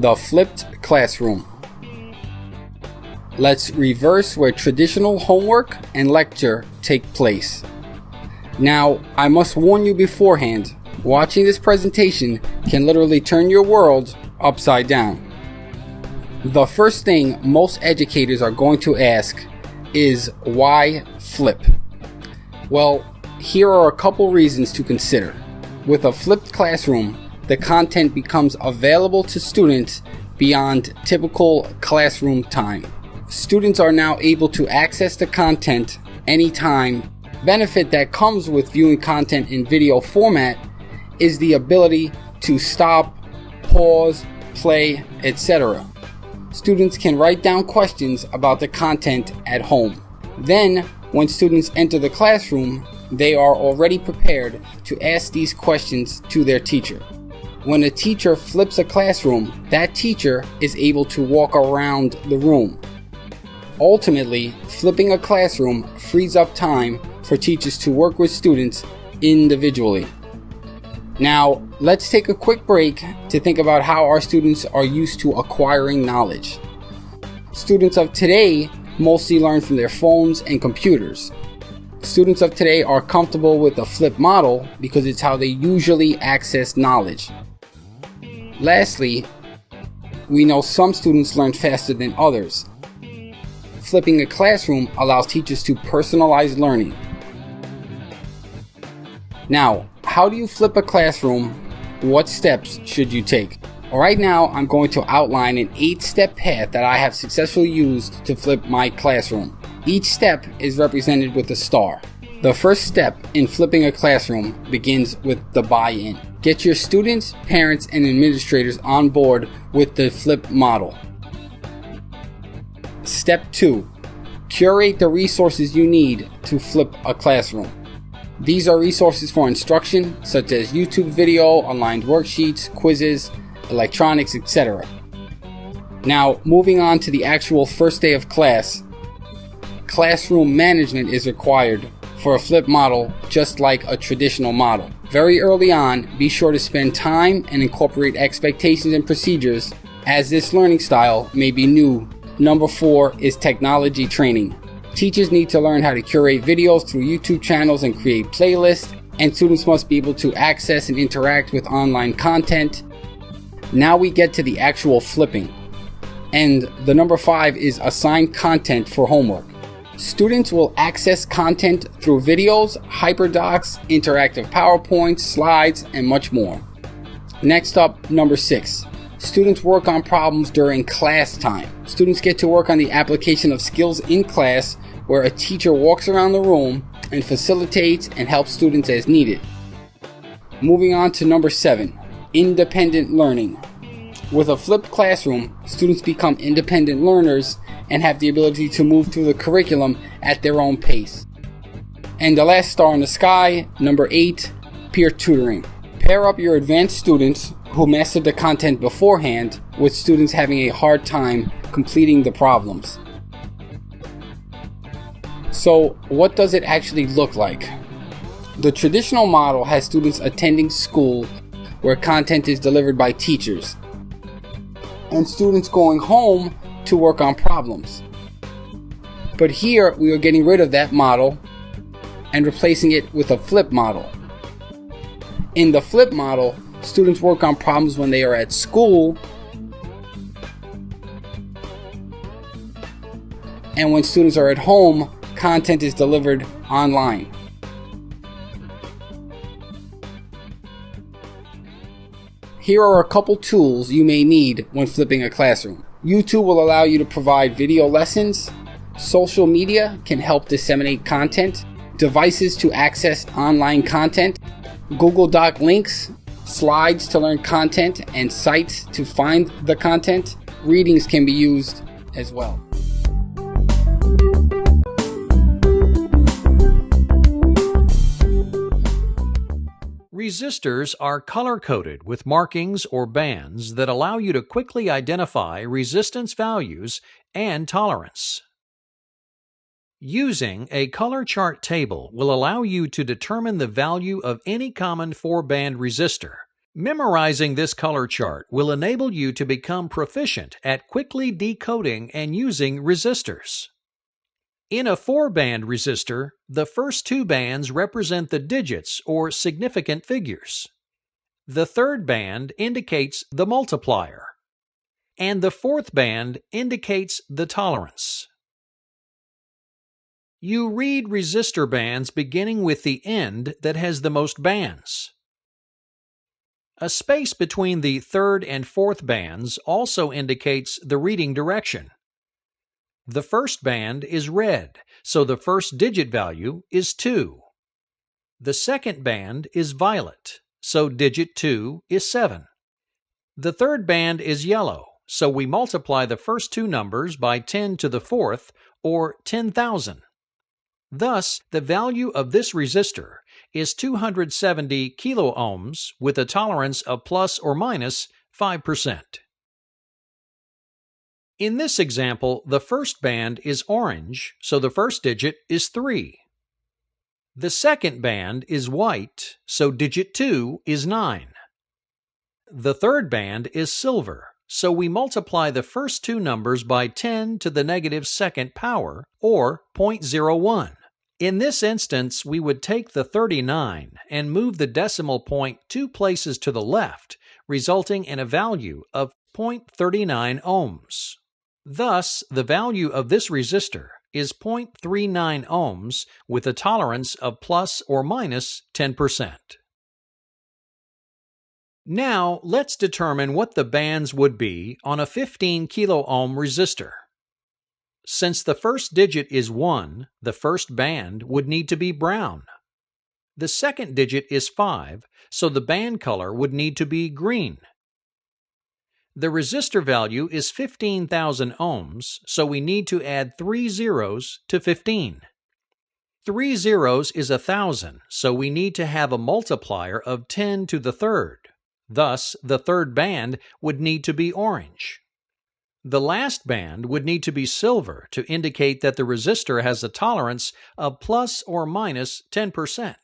The flipped classroom. Let's reverse where traditional homework and lecture take place. Now, I must warn you beforehand, watching this presentation can literally turn your world upside down. The first thing most educators are going to ask is, why flip? Well, here are a couple reasons to consider. With a flipped classroom, the content becomes available to students beyond typical classroom time. Students are now able to access the content anytime. Benefit that comes with viewing content in video format is the ability to stop, pause, play, etc. Students can write down questions about the content at home. Then, when students enter the classroom, they are already prepared to ask these questions to their teacher. When a teacher flips a classroom, that teacher is able to walk around the room. Ultimately, flipping a classroom frees up time for teachers to work with students individually. Now, let's take a quick break to think about how our students are used to acquiring knowledge. Students of today mostly learn from their phones and computers. Students of today are comfortable with the flip model because it's how they usually access knowledge. Lastly, we know some students learn faster than others. Flipping a classroom allows teachers to personalize learning. Now, how do you flip a classroom? What steps should you take? Right now, I'm going to outline an 8-step path that I have successfully used to flip my classroom. Each step is represented with a star. The first step in flipping a classroom begins with the buy-in. Get your students, parents, and administrators on board with the flip model. Step 2. Curate the resources you need to flip a classroom. These are resources for instruction, such as YouTube video, aligned worksheets, quizzes, electronics, etc. Now, moving on to the actual first day of class, classroom management is required for a flip model, just like a traditional model. Very early on, be sure to spend time and incorporate expectations and procedures, as this learning style may be new. Number 4 is technology training. Teachers need to learn how to curate videos through YouTube channels and create playlists, and students must be able to access and interact with online content. Now we get to the actual flipping. And the number 5 is assign content for homework. Students will access content through videos, hyperdocs, interactive PowerPoints, slides, and much more. Next up, number 6. Students work on problems during class time. Students get to work on the application of skills in class, where a teacher walks around the room and facilitates and helps students as needed. Moving on to number 7, independent learning. With a flipped classroom, students become independent learners and have the ability to move through the curriculum at their own pace. And the last star in the sky, number 8, peer tutoring. Pair up your advanced students who mastered the content beforehand with students having a hard time completing the problems. So, what does it actually look like? The traditional model has students attending school where content is delivered by teachers, and students going home to work on problems. But here we are getting rid of that model and replacing it with a flip model. In the flip model, students work on problems when they are at school, and when students are at home, content is delivered online. Here are a couple tools you may need when flipping a classroom. YouTube will allow you to provide video lessons. Social media can help disseminate content. Devices to access online content. Google Doc links, slides to learn content, and sites to find the content. Readings can be used as well. Resistors are color-coded with markings or bands that allow you to quickly identify resistance values and tolerance. Using a color chart table will allow you to determine the value of any common 4-band resistor. Memorizing this color chart will enable you to become proficient at quickly decoding and using resistors. In a 4-band resistor, the first 2 bands represent the digits or significant figures. The 3rd band indicates the multiplier, and the 4th band indicates the tolerance. You read resistor bands beginning with the end that has the most bands. A space between the 3rd and 4th bands also indicates the reading direction. The first band is red, so the first digit value is 2. The second band is violet, so digit 2 is 7. The third band is yellow, so we multiply the first 2 numbers by 10 to the 4th, or 10,000. Thus, the value of this resistor is 270 kiloohms with a tolerance of plus or minus 5%. In this example, the first band is orange, so the first digit is 3. The second band is white, so digit 2 is 9. The third band is silver, so we multiply the first 2 numbers by 10 to the negative 2nd power, or 0.01. In this instance, we would take the 39 and move the decimal point 2 places to the left, resulting in a value of 0.39 ohms. Thus, the value of this resistor is 0.39 ohms with a tolerance of plus or minus 10%. Now, let's determine what the bands would be on a 15 kiloohm resistor. Since the first digit is 1, the first band would need to be brown. The second digit is 5, so the band color would need to be green. The resistor value is 15,000 ohms, so we need to add 3 zeros to 15. 3 zeros is 1,000, so we need to have a multiplier of 10 to the 3rd. Thus, the third band would need to be orange. The last band would need to be silver to indicate that the resistor has a tolerance of plus or minus 10%.